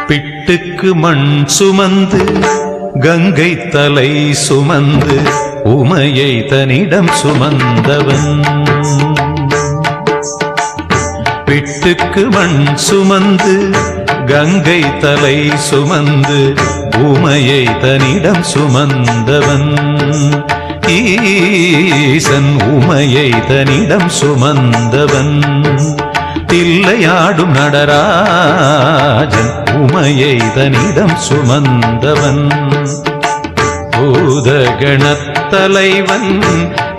பிட்டுக்கு மண் சுமந்து கங்கை தலை சுமந்து உமையை தன்னிடம் சுமந்தவன். பிட்டுக்கு மண் சுமந்து கங்கை தலை சுமந்து உமையை தன்னிடம் சுமந்தவன். ஈசன் உமையை தன்னிடம் சுமந்தவன். தில்லையாடும் நடராஜன் உமையை தன்னிடம் சுமந்தவன். பூதகணத்தலைவன்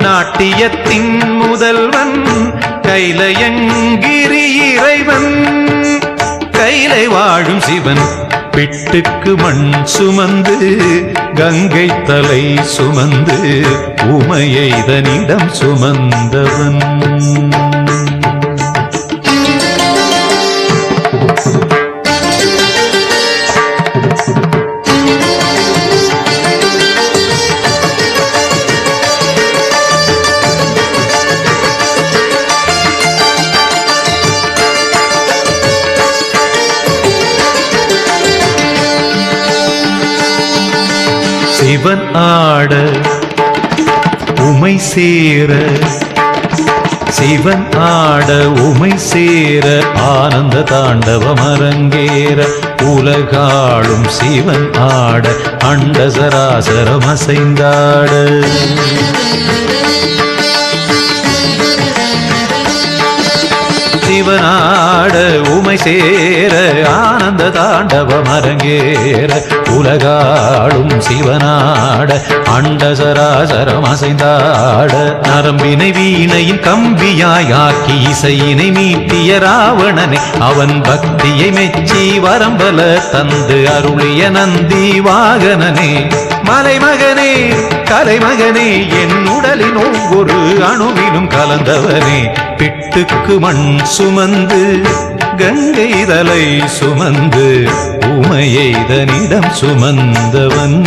நாட்டியத்தின் முதல்வன் கைலயங்கிரி இறைவன் கைலை வாழும் சிவன். பிட்டுக்கு மண் சுமந்து கங்கை தலை சுமந்து உமையை தன்னிடம் சுமந்தவன். சிவன் ஆட உமை சேர சிவன் ஆட உமை சேர ஆனந்த தாண்டவம் அரங்கேற உலகாளும் சிவன் ஆட அண்ட சராசரம் அசைந்தாட. சிவனாட உமை சேர ஆனந்த தாண்டவம் அரங்கேற உலகாளும் சிவனாட அண்ட சராசரம் அசைந்தாட. நரம்பினை வீணையின் கம்பியாய் ஆக்கி இசையினை மீட்டிய ராவணனை அவன் பக்தியை மெச்சி வரம்பல தந்து அருளிய நந்தி வாகனனே. மலைமகனே கலைமகனே என் உடலின் ஒவ்வொரு அணுவிலும் கலந்தவனே. பிட்டுக்கு மண் சுமந்து கங்கை தலை சுமந்து உமையை தன்னிடம் சுமந்தவன்.